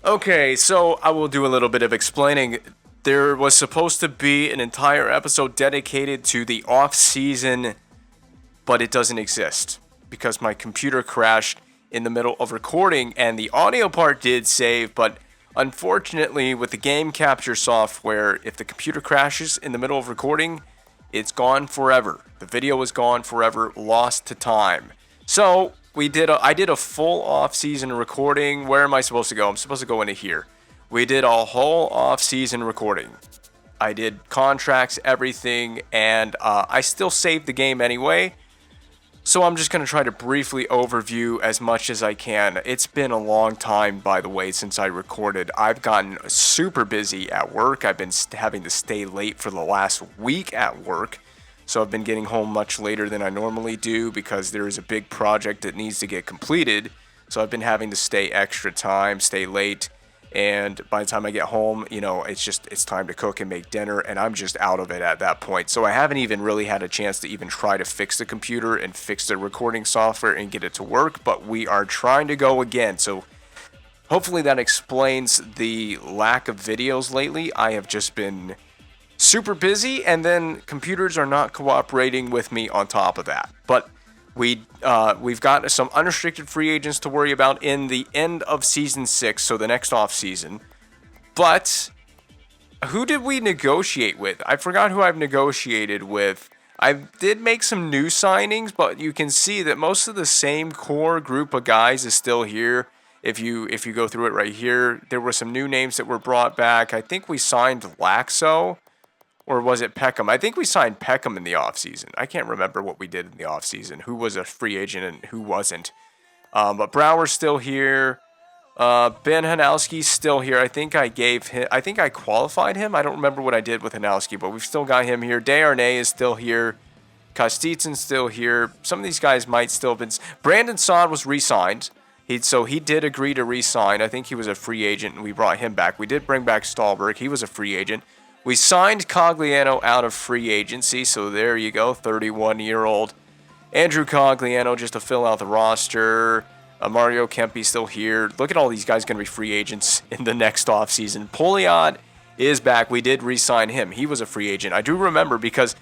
Okay, so I will do a little bit of explaining. There was supposed to be an entire episode dedicated to the off season, but it doesn't exist because my computer crashed in the middle of recording, and the audio part did save, but unfortunately, with the game capture software, if the computer crashes in the middle of recording, it's gone forever. The video is gone forever, lost to time. So I did a full off-season recording. Where am I supposed to go? I'm supposed to go into here. We did a whole off-season recording. I did contracts, everything, and I still saved the game anyway. So I'm just going to try to briefly overview as much as I can. It's been a long time, by the way, since I recorded. I've gotten super busy at work. I've been having to stay late for the last week at work. So I've been getting home much later than I normally do because there is a big project that needs to get completed. So I've been having to stay extra time, stay late. And by the time I get home, it's time to cook and make dinner, and I'm just out of it at that point. So I haven't even really had a chance to even try to fix the computer and fix the recording software and get it to work, but we are trying to go again. So hopefully that explains the lack of videos lately. I have just been super busy, and then computers are not cooperating with me on top of that. But we've got some unrestricted free agents to worry about in the end of season 6, so the next off season. But who did we negotiate with? I forgot who I've negotiated with. I did make some new signings, but you can see that most of the same core group of guys is still here. If you go through it right here, there were some new names that were brought back. I think we signed Laxo. Or was it Peckham? I think we signed Peckham in the offseason. I can't remember what we did in the offseason, who was a free agent and who wasn't. But Brower's still here. Ben Hanowski's still here. I think I qualified him. I don't remember what I did with Hanowski, but we've still got him here. Desharnais is still here. Kostitsyn's still here. Some of these guys might still have been. Brandon Saad was re-signed. So he did agree to re-sign. I think he was a free agent, and we brought him back. We did bring back Stahlberg. He was a free agent. We signed Cogliano out of free agency, so there you go, 31-year-old Andrew Cogliano just to fill out the roster. Mario Kempe's still here. Look at all these guys going to be free agents in the next offseason. Pouliot is back. We did re-sign him. He was a free agent. I do remember because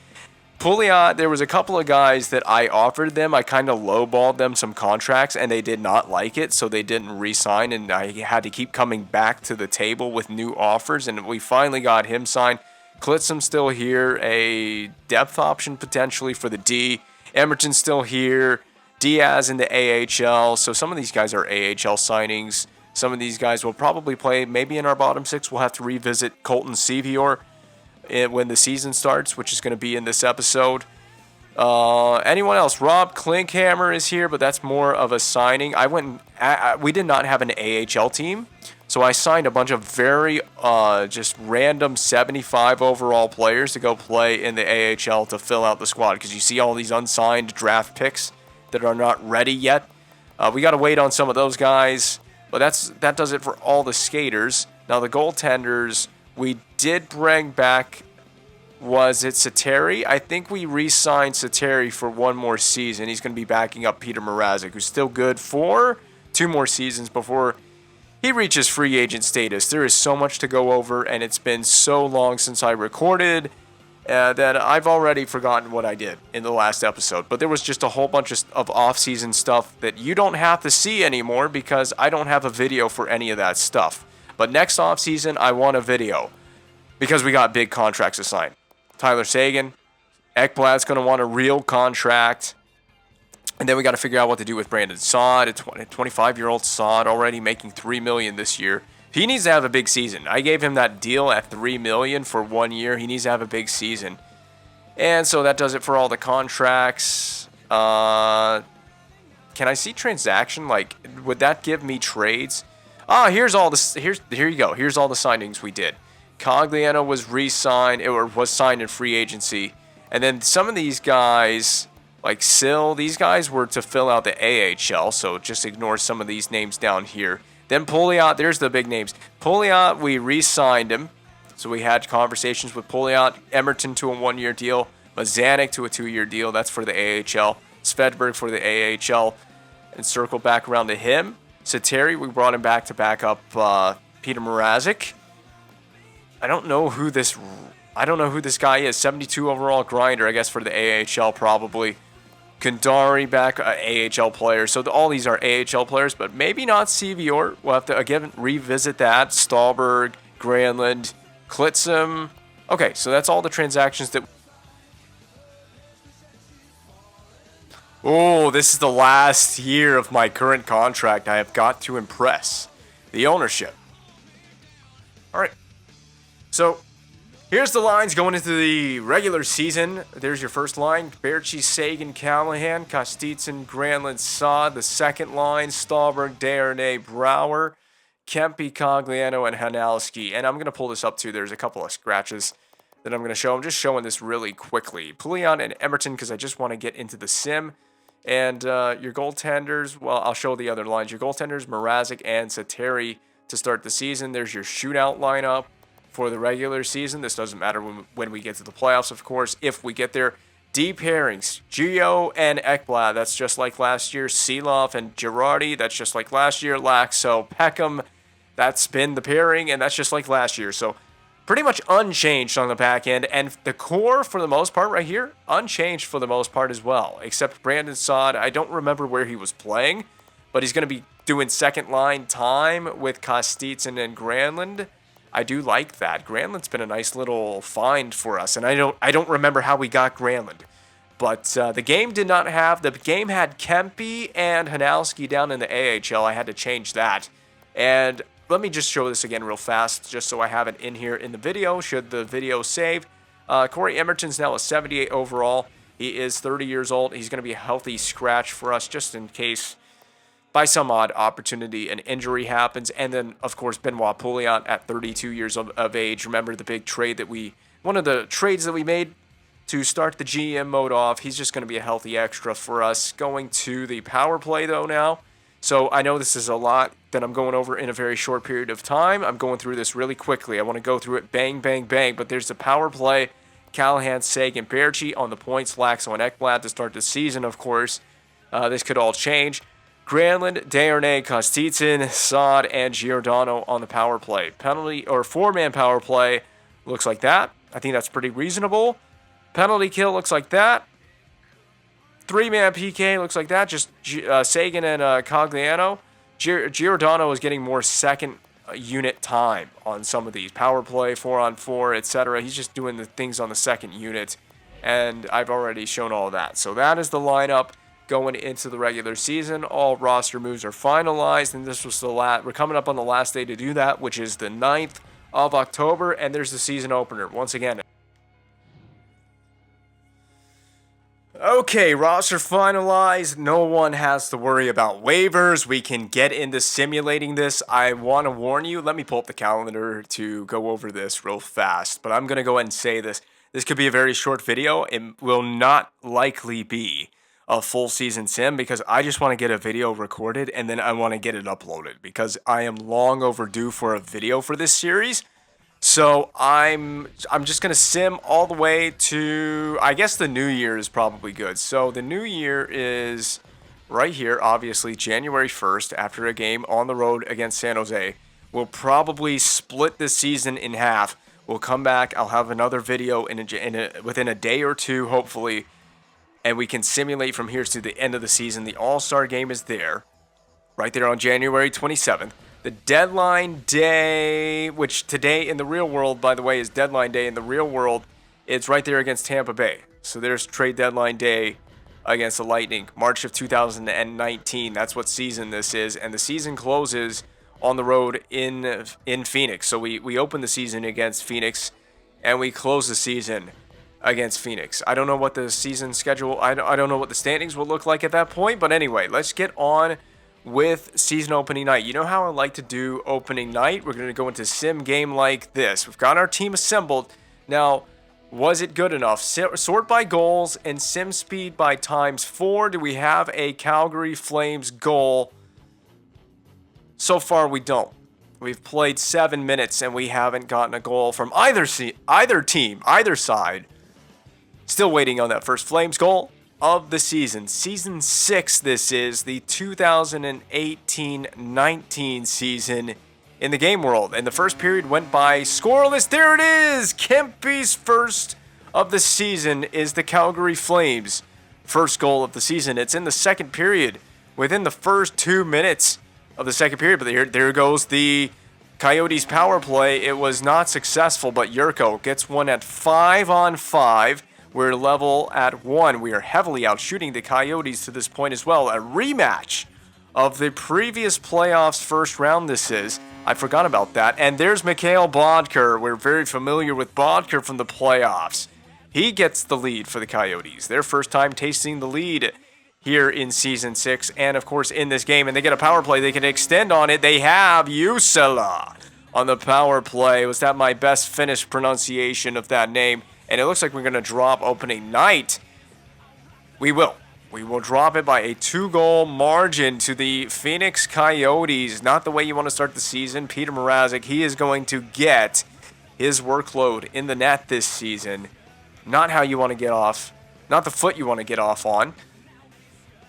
Pouliot, there was a couple of guys that I offered them. I kind of lowballed them some contracts, and they did not like it, so they didn't re-sign, and I had to keep coming back to the table with new offers, and we finally got him signed. Klitzum's still here, a depth option potentially for the D. Emerton's still here. Diaz in the AHL, so some of these guys are AHL signings. Some of these guys will probably play maybe in our bottom 6. We'll have to revisit Colton Sevior when the season starts, which is going to be in this episode. Anyone else? Rob Klinkhammer is here, but that's more of a signing. We did not have an AHL team, so I signed a bunch of very just random 75 overall players to go play in the AHL to fill out the squad, because you see all these unsigned draft picks that are not ready yet. We got to wait on some of those guys, but that does it for all the skaters. Now the goaltenders, we did bring back, was it Sateri? I think we re-signed Sateri for one more season. He's going to be backing up Peter Mrazek, who's still good for 2 more seasons before he reaches free agent status. There is so much to go over, and it's been so long since I recorded that I've already forgotten what I did in the last episode. But there was just a whole bunch of off-season stuff that you don't have to see anymore because I don't have a video for any of that stuff. But next offseason, I want a video because we got big contracts to sign. Tyler Seguin, Ekblad's going to want a real contract. And then we got to figure out what to do with Brandon Saad, a 25-year-old Saad already making $3 million this year. He needs to have a big season. I gave him that deal at $3 million for 1 year. He needs to have a big season. And so that does it for all the contracts. Can I see transaction? Would that give me trades? Here's all this. Here you go. Here's all the signings we did. Cogliano was re-signed, or was signed in free agency, and then some of these guys, like Sill, these guys were to fill out the AHL. So just ignore some of these names down here. Then Pouliot, there's the big names. Pouliot, we re-signed him, so we had conversations with Pouliot. Emerton to a 1-year deal. Mazanik to a 2-year deal. That's for the AHL. Svedberg for the AHL, and circle back around to him. Sateri, we brought him back to back up Peter Mrazek. I don't know who this guy is. 72 overall grinder, I guess, for the AHL probably. Kandari back, AHL player. So all these are AHL players, but maybe not Sevior. We'll have to, again, revisit that. Stahlberg, Granlund, Klitzum. Okay, so that's all the transactions that... Oh, this is the last year of my current contract. I have got to impress the ownership. All right. So, here's the lines going into the regular season. There's your first line. Baertschi, Sagan, Callahan, Kostitsyn, Granlund, Saad. The second line, Stahlberg, Desharnais, Brouwer, Kempe, Cogliano, and Hanalski. And I'm going to pull this up too. There's a couple of scratches that I'm going to show. I'm just showing this really quickly. Pouliot and Emerton because I just want to get into the sim. And your goaltenders, well, I'll show the other lines. Your goaltenders, Mrazek and Sateri to start the season. There's your shootout lineup for the regular season. This doesn't matter when we get to the playoffs, of course, if we get there. Deep pairings, Gio and Ekblad, that's just like last year. Seeloff and Girardi, that's just like last year. Laxo, Peckham, that's been the pairing, and that's just like last year. So pretty much unchanged on the back end, and the core for the most part right here, unchanged for the most part as well, except Brandon Saad. I don't remember where he was playing, but he's going to be doing second line time with Kostitsyn and Granlund. I do like that. Granlund's been a nice little find for us, and I don't remember how we got Granlund. But the game had Kempe and Hanalski down in the AHL. I had to change that. And let me just show this again real fast, just so I have it in here in the video, should the video save. Corey Emerton's now a 78 overall. He is 30 years old. He's going to be a healthy scratch for us just in case by some odd opportunity an injury happens. And then, of course, Benoit Pouliot at 32 years of age. Remember the big trade one of the trades that we made to start the GM mode off. He's just going to be a healthy extra for us. Going to the power play, though, now. So I know this is a lot that I'm going over in a very short period of time. I'm going through this really quickly. I want to go through it bang, bang, bang. But there's the power play. Callahan, Sagan, Baertschi on the points. Laxo and Ekblad to start the season, of course. This could all change. Granlund, Desharnais, Kostitsyn, Saad, and Giordano on the power play. Penalty or four-man power play looks like that. I think that's pretty reasonable. Penalty kill looks like that. Three-man PK looks like that. Just Sagan and Cogliano. Giordano is getting more second unit time on some of these. Power play, 4-on-4, etc. He's just doing the things on the second unit. And I've already shown all that. So that is the lineup going into the regular season. All roster moves are finalized, and this was we're coming up on the last day to do that, which is the 9th of October, and there's the season opener once again. Okay, roster finalized. No one has to worry about waivers. We can get into simulating this. I want to warn you, let me pull up the calendar to go over this real fast, but I'm going to go ahead and say this. This could be a very short video. It will not likely be a full season sim because I just want to get a video recorded and then I want to get it uploaded because I am long overdue for a video for this series. So I'm just going to sim all the way to, I guess the new year is probably good. So the new year is right here, obviously January 1st after a game on the road against San Jose. We'll probably split this season in half. We'll come back. I'll have another video within a day or two, hopefully, and we can simulate from here to the end of the season. The All-Star game is there, right there on January 27th. The deadline day, which today in the real world, by the way, is deadline day in the real world, it's right there against Tampa Bay. So there's trade deadline day against the Lightning, March of 2019. That's what season this is, and the season closes on the road in Phoenix. So we open the season against Phoenix, and we close the season against Phoenix. I don't know what the season schedule, I don't know what the standings will look like at that point, but anyway, let's get on with season opening night. You know how I like to do opening night? We're going to go into sim game like this. We've got our team assembled. Now, was it good enough? Sort by goals and sim speed by ×4. Do we have a Calgary Flames goal? So far, we don't. We've played 7 minutes and we haven't gotten a goal from either team, either side. Still waiting on that first Flames goal of the season. Season 6 this is, the 2018-19 season in the game world. And the first period went by scoreless. There it is! Kempe's first of the season is the Calgary Flames' first goal of the season. It's in the second period, within the first 2 minutes of the second period. But there goes the Coyotes' power play. It was not successful, but Yurko gets one at 5-on-5. We're level at 1. We are heavily outshooting the Coyotes to this point as well. A rematch of the previous playoffs first round this is. I forgot about that. And there's Mikhail Bodker. We're very familiar with Bodker from the playoffs. He gets the lead for the Coyotes. Their first time tasting the lead here in Season 6 and, of course, in this game. And they get a power play. They can extend on it. They have Usala on the power play. Was that my best Finnish pronunciation of that name? And it looks like we're going to drop opening night. We will. We will drop it by a 2-goal margin to the Phoenix Coyotes. Not the way you want to start the season. Peter Mrazek, he is going to get his workload in the net this season. Not how you want to get off. Not the foot you want to get off on.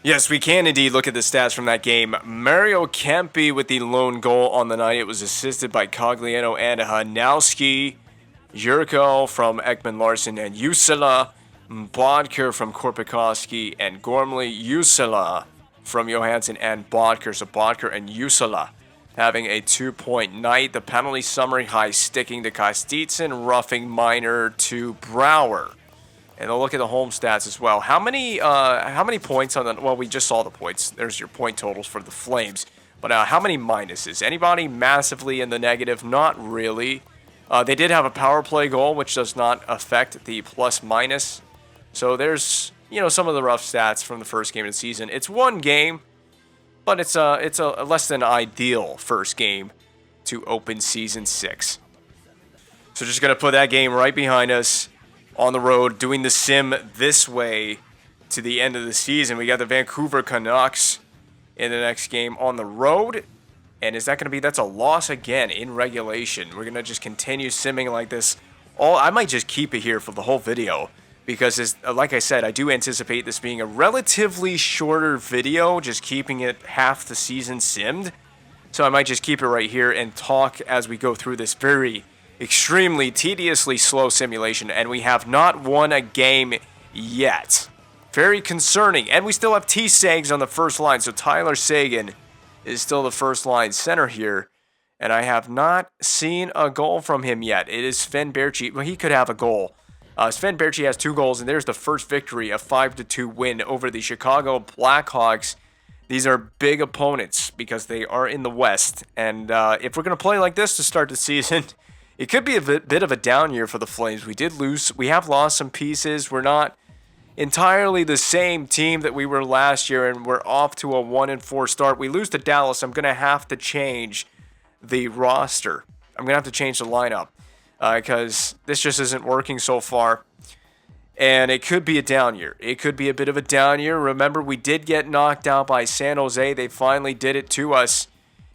Yes, we can indeed look at the stats from that game. Mario Kempe with the lone goal on the night. It was assisted by Cogliano and Hanowski. Yurko from Ekman Larson and Usala. Bodker from Korpikoski and Gormley. Usala from Johansson and Bodker. So Bodker and Usala having a 2-point night. The penalty summary high sticking to Kostitsin, roughing minor to Brouwer. And they'll look at the home stats as well. How many points on the... Well, we just saw the points. There's your point totals for the Flames. But how many minuses? Anybody massively in the negative? Not really. They did have a power play goal, which does not affect the plus-minus. So there's, some of the rough stats from the first game of the season. It's one game, but it's a less than ideal first game to open Season 6. So just going to put that game right behind us on the road, doing the sim this way to the end of the season. We got the Vancouver Canucks in the next game on the road. And is that going to be... That's a loss again in regulation. We're going to just continue simming like this. I might just keep it here for the whole video. Because, like I said, I do anticipate this being a relatively shorter video. Just keeping it half the season simmed. So I might just keep it right here and talk as we go through this very extremely tediously slow simulation. And we have not won a game yet. Very concerning. And we still have T-Sags on the first line. So Tyler Seguin is still the first line center here. And I have not seen a goal from him yet. It is Sven Berchi. Well, he could have a goal. Sven Berchi has 2 goals, and there's the first victory, a 5-2 win over the Chicago Blackhawks. These are big opponents because they are in the West. And if we're going to play like this to start the season, it could be a bit of a down year for the Flames. We have lost some pieces. We're not entirely the same team that we were last year, and we're off to a 1-4 start. We lose to Dallas. I'm going to have to change the roster. I'm going to have to change the lineup because this just isn't working so far. And it could be a down year. It could be a bit of a down year. Remember, we did get knocked out by San Jose. They finally did it to us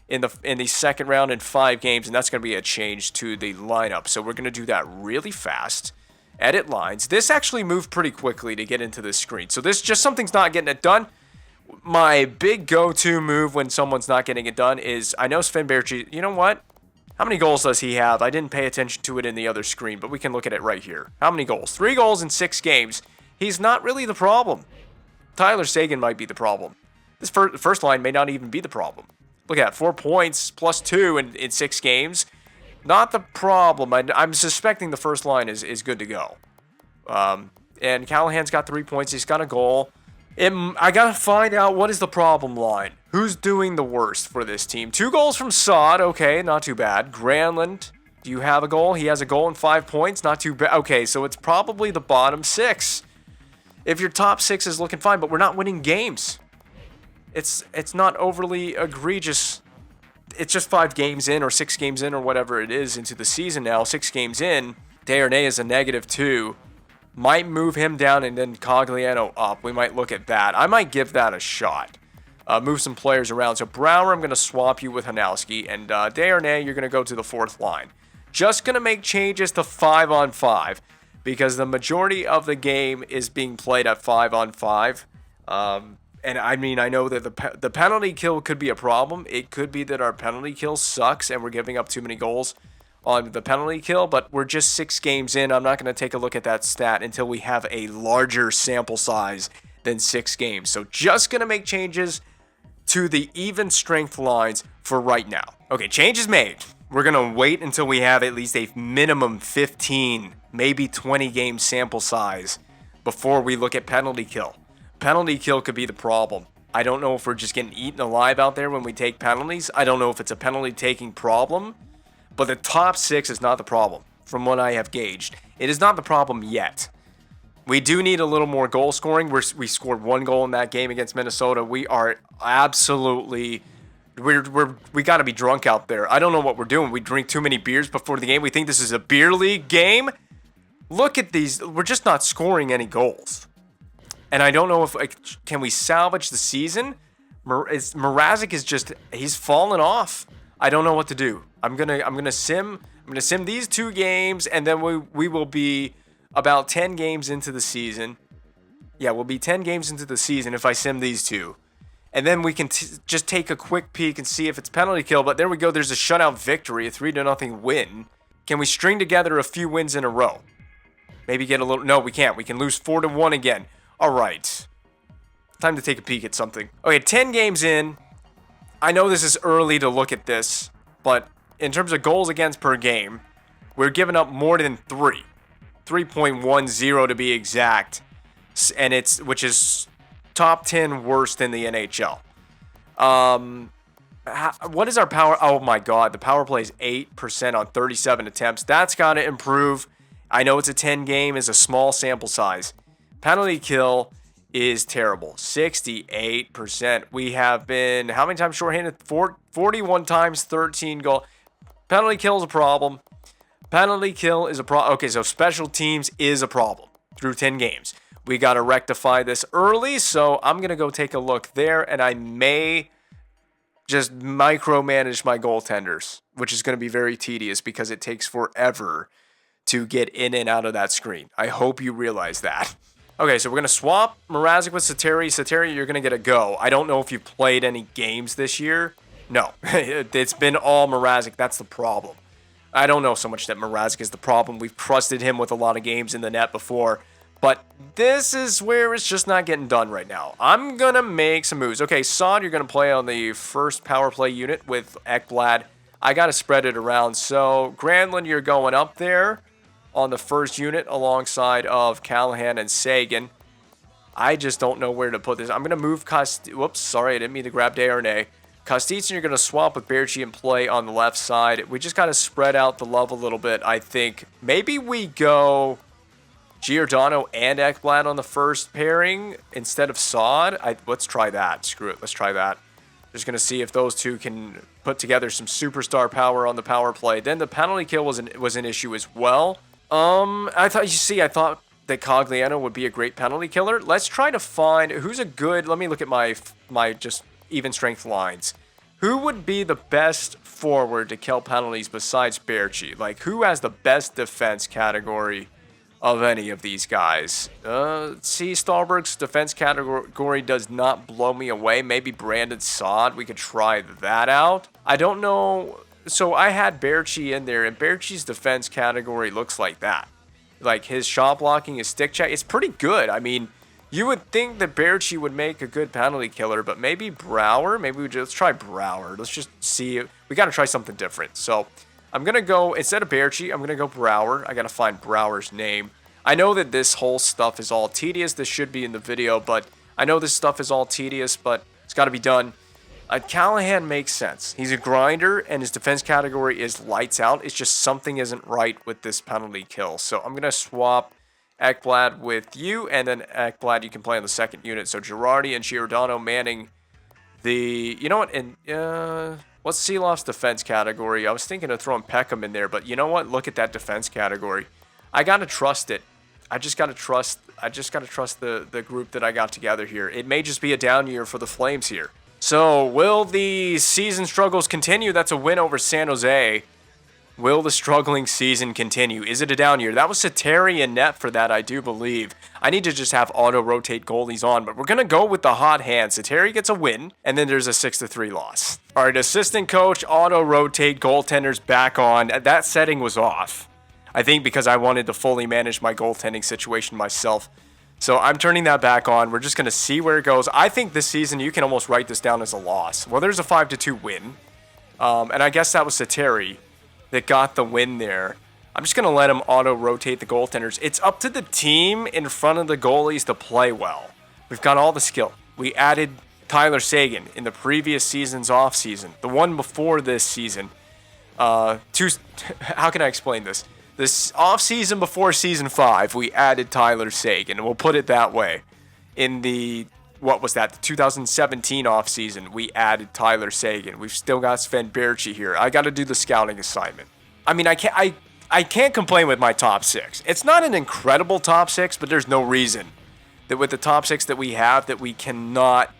in the second round in 5 games, and that's going to be a change to the lineup. So we're going to do that really fast. Edit lines. This actually moved pretty quickly to get into this screen. So this just something's not getting it done. My big go-to move when someone's not getting it done is, I know Sven Berchi, you know what? How many goals does he have? I didn't pay attention to it in the other screen, but we can look at it right here. How many goals? 3 goals in 6 games. He's not really the problem. Tyler Seguin might be the problem. This first line may not even be the problem. Look at that, 4 points plus 2 in 6 games. Not the problem. I'm suspecting the first line is good to go. And Callahan's got 3 points. He's got a goal. I got to find out what is the problem line. Who's doing the worst for this team? 2 goals from Saad. Okay, not too bad. Granlund, do you have a goal? He has a goal and 5 points. Not too bad. Okay, so it's probably the bottom 6. If your top 6 is looking fine, but we're not winning games. It's not overly egregious. It's just 5 games in or 6 games in or whatever it is into the season now. 6 games in. Desharnais is a -2. Might move him down and then Cogliano up. We might look at that. I might give that a shot. Move some players around. So Brouwer, I'm going to swap you with Hanowski. And Desharnais, you're going to go to the 4th line. Just going to make changes to 5-on-5. Because the majority of the game is being played at 5-on-5. And I mean, I know that the penalty kill could be a problem. It could be that our penalty kill sucks and we're giving up too many goals on the penalty kill, but we're just 6 games in. I'm not going to take a look at that stat until we have a larger sample size than 6 games. So just going to make changes to the even strength lines for right now. Okay, change is made. We're going to wait until we have at least a minimum 15, maybe 20 game sample size before we look at penalty kill. Penalty kill could be the problem. I don't know if we're just getting eaten alive out there when we take penalties. I don't know if it's a penalty taking problem, but the top 6 is not the problem from what I have gauged. It is not the problem yet. We do need a little more goal scoring. We scored 1 goal in that game against Minnesota. We are absolutely... We got to be drunk out there. I don't know what we're doing. We drink too many beers before the game. We think this is a beer league game. Look at these. We're just not scoring any goals. And I don't know if can we salvage the season. Mrazek is just he's fallen off. I don't know what to do. I'm gonna sim these 2 games, and then we will be about 10 games into the season. Yeah, we'll be 10 games into the season if I sim these 2. And then we can just take a quick peek and see if it's penalty kill. But there we go. There's a shutout victory, a 3-0 win. Can we string together a few wins in a row? Maybe get a little... No, we can't. We can lose 4-1 again. All right. Time to take a peek at something. Okay, 10 games in. I know this is early to look at this. But in terms of goals against per game, we're giving up more than 3. 3.10 to be exact. And which is... top 10 worst in the NHL. What is our power? Oh my God, the power play is 8% on 37 attempts. That's got to improve. I know it's a 10 game, is a small sample size. Penalty kill is terrible, 68%. We have been, how many times shorthanded? 41 times, 13 goal. Penalty kill is a problem. Penalty kill is a problem. Okay, so special teams is a problem through 10 games. We got to rectify this early, so I'm going to go take a look there, and I may just micromanage my goaltenders, which is going to be very tedious because it takes forever to get in and out of that screen. I hope you realize that. Okay, so we're going to swap Mrazek with Sateri. Sateri, you're going to get a go. I don't know if you've played any games this year. No, it's been all Mrazek. That's the problem. I don't know so much that Mrazek is the problem. We've trusted him with a lot of games in the net before. But this is where it's just not getting done right now. I'm going to make some moves. Okay, Saad, you're going to play on the first power play unit with Ekblad. I got to spread it around. So, Granlund, you're going up there on the first unit alongside of Callahan and Sagan. I just don't know where to put this. I'm going to move Whoops, sorry, I didn't mean to grab Desharnais. Kostitsyn, you're going to swap with Berchi and play on the left side. We just got to spread out the love a little bit, I think. Maybe we go... Giordano and Ekblad on the first pairing instead of Saad. Let's try that. Screw it. Let's try that. Just going to see if those two can put together some superstar power on the power play. Then the penalty kill was an issue as well. I thought that Cogliano would be a great penalty killer. Let's try to find who's a good... Let me look at my just even strength lines. Who would be the best forward to kill penalties besides Berchi? Like, who has the best defense category of any of these guys? Stallberg's defense category does not blow me away. Maybe Brandon Saad. We could try that out. I don't know. So I had Berchi in there, and Berchi's defense category looks like that. Like his shot blocking, his stick check, it's pretty good. I mean, you would think that Berchi would make a good penalty killer, but maybe Brouwer. Let's try Brouwer. Let's just see. We got to try something different. So I'm going to go, instead of Berchi, I'm going to go Brouwer. I got to find Brouwer's name. I know that this whole stuff is all tedious. This should be in the video, but I know this stuff is all tedious, but it's got to be done. Callahan makes sense. He's a grinder, and his defense category is lights out. It's just something isn't right with this penalty kill. So I'm going to swap Ekblad with you, and then Ekblad you can play on the second unit. So Girardi and Giordano manning the... You know what? And what's Seeloff's defense category? I was thinking of throwing Peckham in there, but you know what? Look at that defense category. I got to trust it. I just got to trust the group that I got together here. It may just be a down year for the Flames here. So, will the season struggles continue? That's a win over San Jose. Will the struggling season continue? Is it a down year? That was Sateri in net for that, I do believe. I need to just have auto-rotate goalies on, but we're going to go with the hot hand. Sateri gets a win, and then there's a 6-3 loss. All right, assistant coach, auto-rotate goaltenders back on. That setting was off, I think, because I wanted to fully manage my goaltending situation myself. So I'm turning that back on. We're just going to see where it goes. I think this season you can almost write this down as a loss. Well, there's a 5-2 win, and I guess that was Sateri that got the win there. I'm just going to let him auto-rotate the goaltenders. It's up to the team in front of the goalies to play well. We've got all the skill. We added Tyler Seguin in the previous season's offseason. The one before this season. How can I explain this? This offseason before Season 5, we added Tyler Seguin, and we'll put it that way. In the, the 2017 offseason, we added Tyler Seguin. We've still got Sven Berchi here. I got to do the scouting assignment. I mean, I can't complain with my top 6. It's not an incredible top 6, but there's no reason that with the top 6 that we have that we cannot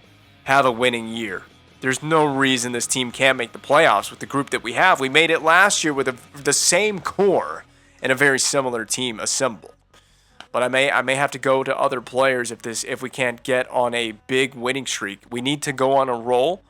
have a winning year. There's no reason this team can't make the playoffs with the group that we have. We made it last year with the same core and a very similar team assembled. But I may have to go to other players if we can't get on a big winning streak. We need to go on a roll,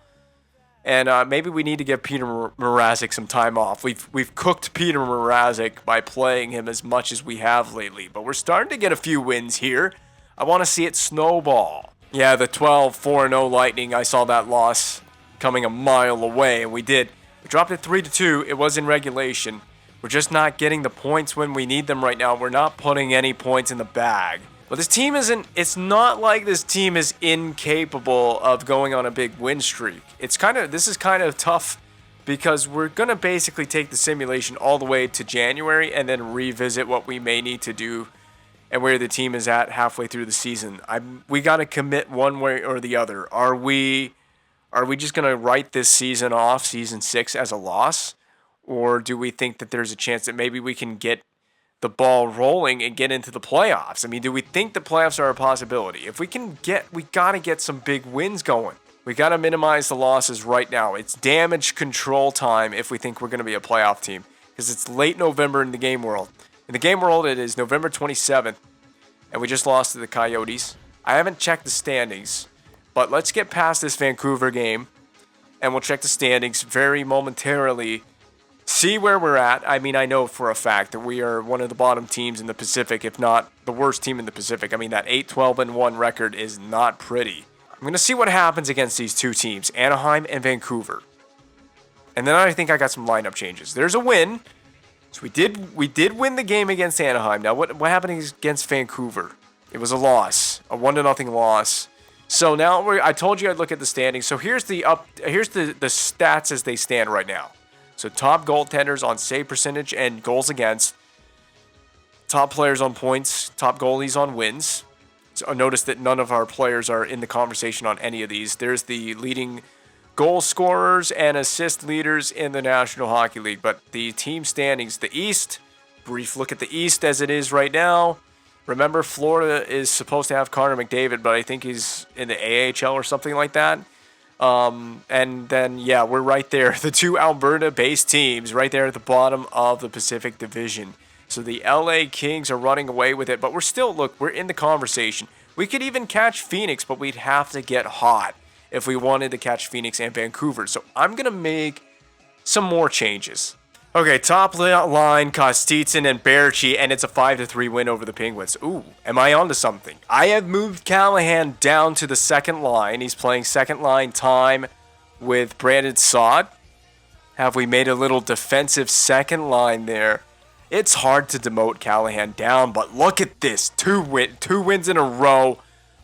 and maybe we need to give Peter Mrazek some time off. We've cooked Peter Mrazek by playing him as much as we have lately, but we're starting to get a few wins here. I want to see it snowball. Yeah, the 12-4-0 Lightning, I saw that loss coming a mile away, and we did. We dropped it 3-2. It was in regulation. We're just not getting the points when we need them right now. We're not putting any points in the bag. But this team it's not like this team is incapable of going on a big win streak. This is kind of tough because we're going to basically take the simulation all the way to January and then revisit what we may need to do and where the team is at halfway through the season. We got to commit one way or the other. Are we just going to write this season off, season 6, as a loss? Or do we think that there's a chance that maybe we can get the ball rolling and get into the playoffs? I mean, do we think the playoffs are a possibility? If we got to get some big wins going. We got to minimize the losses right now. It's damage control time if we think we're going to be a playoff team. Because it's late November in the game world. In the game world, it is November 27th. And we just lost to the Coyotes. I haven't checked the standings. But let's get past this Vancouver game. And we'll check the standings very momentarily. See where we're at. I mean, I know for a fact that we are one of the bottom teams in the Pacific, if not the worst team in the Pacific. I mean, that 8-12-1 record is not pretty. I'm going to see what happens against these two teams, Anaheim and Vancouver. And then I think I got some lineup changes. There's a win. So we did win the game against Anaheim. Now, what happened against Vancouver? It was a loss, a 1-0 loss. So now I told you I'd look at the standings. So here's the stats as they stand right now. So top goaltenders on save percentage and goals against. Top players on points. Top goalies on wins. So notice that none of our players are in the conversation on any of these. There's the leading goal scorers and assist leaders in the National Hockey League. But the team standings, the East, brief look at the East as it is right now. Remember, Florida is supposed to have Connor McDavid, but I think he's in the AHL or something like that. And then, yeah, we're right there. The two Alberta-based teams right there at the bottom of the Pacific Division. So the LA Kings are running away with it, but we're in the conversation. We could even catch Phoenix, but we'd have to get hot if we wanted to catch Phoenix and Vancouver. So I'm going to make some more changes. Okay, top line, Kostitsyn and Berchi, and it's a 5-3 win over the Penguins. Ooh, am I onto something? I have moved Callahan down to the second line. He's playing second line time with Brandon Saad. Have we made a little defensive second line there? It's hard to demote Callahan down, but look at this. Two wins in a row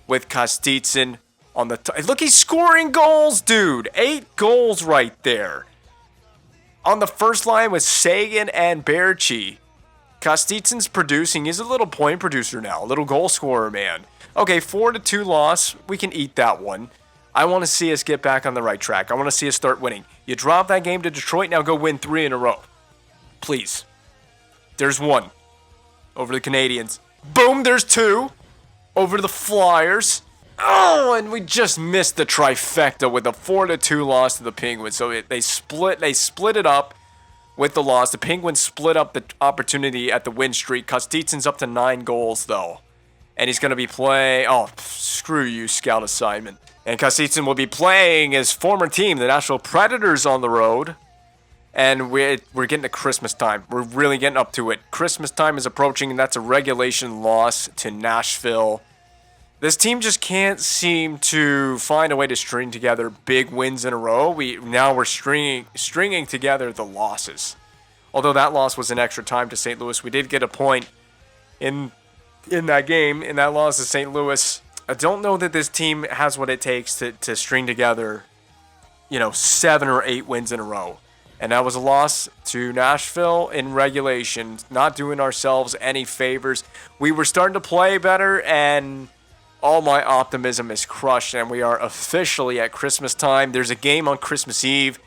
with Kostitsyn on the look, he's scoring goals, dude. 8 goals right there. On the first line with Seguin and Berchi. Kostitsyn's producing. He's a little point producer now. A little goal scorer, man. Okay, 4-2 loss. We can eat that one. I want to see us get back on the right track. I want to see us start winning. You drop that game to Detroit, now go win 3 in a row. Please. There's 1. Over the Canadians. Boom, there's 2. Over the Flyers. Oh, and we just missed the trifecta with a 4-2 loss to the Penguins. So they split it up with the loss. The Penguins split up the opportunity at the win streak. Kostitsyn's up to 9 goals, though. And he's going to be playing... Oh, screw you, scout assignment. And Kostitsyn will be playing his former team, the Nashville Predators, on the road. And we're getting to Christmas time. We're really getting up to it. Christmas time is approaching, and that's a regulation loss to Nashville. This team just can't seem to find a way to string together big wins in a row. We're stringing together the losses. Although that loss was in extra time to St. Louis, we did get a point in that game, in that loss to St. Louis. I don't know that this team has what it takes to string together, 7 or 8 wins in a row. And that was a loss to Nashville in regulation, not doing ourselves any favors. We were starting to play better, and all my optimism is crushed, and we are officially at Christmas time. There's a game on Christmas Eve.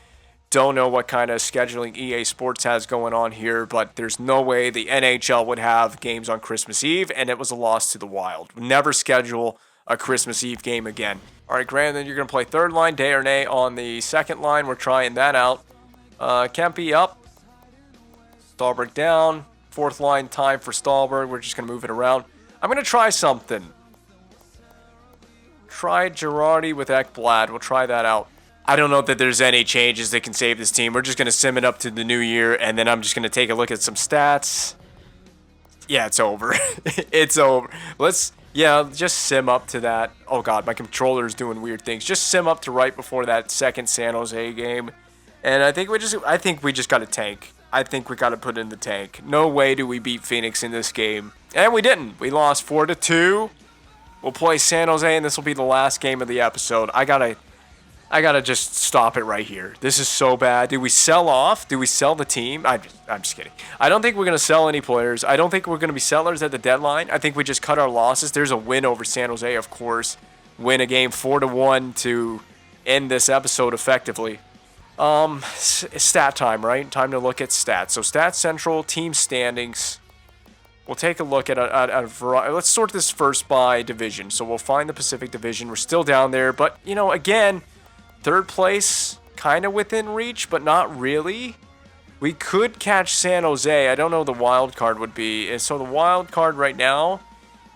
Don't know what kind of scheduling EA Sports has going on here, but there's no way the NHL would have games on Christmas Eve, and it was a loss to the Wild. Never schedule a Christmas Eve game again. All right, Grant, then you're going to play third line, day or nay on the second line. We're trying that out. Kempe up. Stahlberg down. Fourth line time for Stahlberg. We're just going to move it around. I'm going to try something. Try Girardi with Ekblad. We'll try that out. I don't know that there's any changes that can save this team. We're just going to sim it up to the new year, and then I'm just going to take a look at some stats. Yeah, it's over. It's over. Just sim up to that. Oh, God, my controller's doing weird things. Just sim up to right before that second San Jose game. And I think we just got to tank. I think we got to put in the tank. No way do we beat Phoenix in this game. And we didn't. We lost 4-2. We'll play San Jose, and this will be the last game of the episode. I gotta just stop it right here. This is so bad. Do we sell off? Do we sell the team? I'm just kidding. I don't think we're gonna sell any players. I don't think we're gonna be sellers at the deadline. I think we just cut our losses. There's a win over San Jose, of course. Win a game 4-1 to end this episode effectively. Stat time, right? Time to look at stats. So Stats Central, team standings. We'll take a look at a variety. Let's sort this first by division. So we'll find the Pacific Division. We're still down there, but, again, third place, kind of within reach, but not really. We could catch San Jose. I don't know what the wild card would be. And so the wild card right now,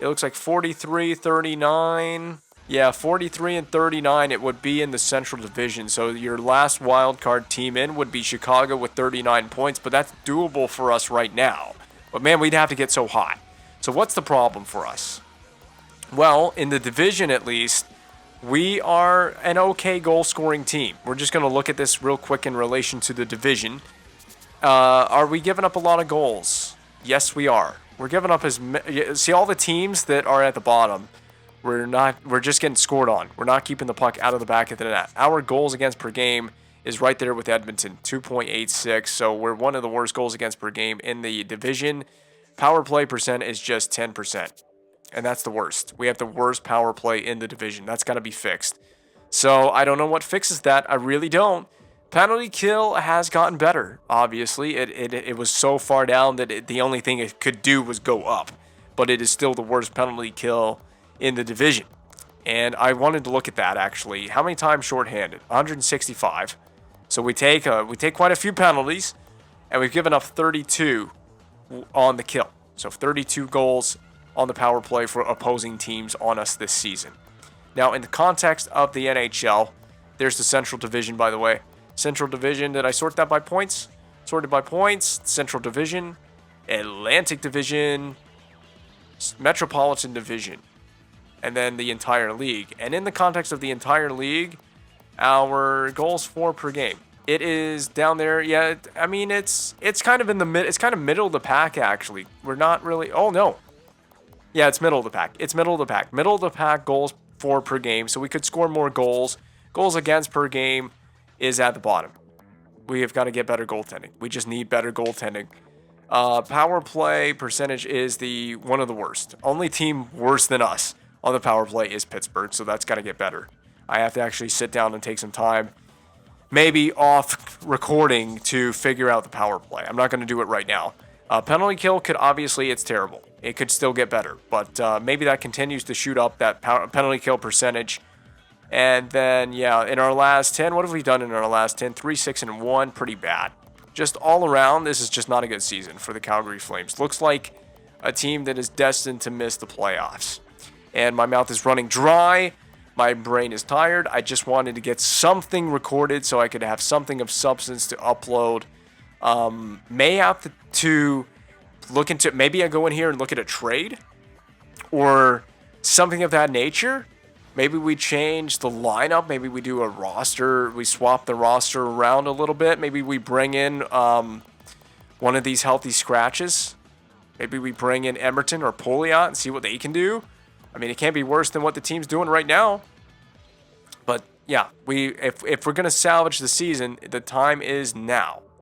it looks like 43-39. Yeah, 43 and 39, it would be in the Central Division. So your last wild card team in would be Chicago with 39 points, but that's doable for us right now. But man, we'd have to get so hot. So what's the problem for us? Well, in the division at least, we are an okay goal-scoring team. We're just going to look at this real quick in relation to the division. Are we giving up a lot of goals? Yes, we are. We're giving up see all the teams that are at the bottom. We're just getting scored on. We're not keeping the puck out of the back of the net. Our goals against per game is right there with Edmonton, 2.86. So we're one of the worst goals against per game in the division. Power play percent is just 10%. And that's the worst. We have the worst power play in the division. That's got to be fixed. So I don't know what fixes that. I really don't. Penalty kill has gotten better, obviously. It was so far down that the only thing it could do was go up. But it is still the worst penalty kill in the division. And I wanted to look at that, actually. How many times shorthanded? 165. So we take quite a few penalties, and we've given up 32 on the kill. So 32 goals on the power play for opposing teams on us this season. Now, in the context of the NHL, there's the Central Division, by the way. Central Division, did I sort that by points? Sorted by points. Central Division, Atlantic Division, Metropolitan Division, and then the entire league. And in the context of the entire league, our goals for per game, it is down there. Yeah, I mean, it's kind of in the mid. It's kind of middle of the pack, actually. We're not really. Oh no. Yeah, it's middle of the pack. It's middle of the pack. Middle of the pack goals for per game. So we could score more goals. Goals against per game is at the bottom. We have got to get better goaltending. We just need better goaltending. Power play percentage is one of the worst. Only team worse than us on the power play is Pittsburgh, so that's got to get better. I have to actually sit down and take some time, maybe off recording, to figure out the power play. I'm not going to do it right now. Penalty kill it's terrible. It could still get better, but maybe that continues to shoot up that penalty kill percentage. And then, yeah, in our last 10, what have we done in our last 10? 3, 6, and 1, pretty bad. just all around, this is just not a good season for the Calgary Flames. Looks like a team that is destined to miss the playoffs. And my mouth is running dry. My brain is tired. I just wanted to get something recorded so I could have something of substance to upload. May have to look into, maybe I go in here and look at a trade or something of that nature. Maybe we change the lineup. Maybe we do a roster. We swap the roster around a little bit. Maybe we bring in one of these healthy scratches. Maybe we bring in Emerton or Pouliot and see what they can do. I mean, it can't be worse than what the team's doing right now. But yeah, if we're gonna salvage the season, the time is now.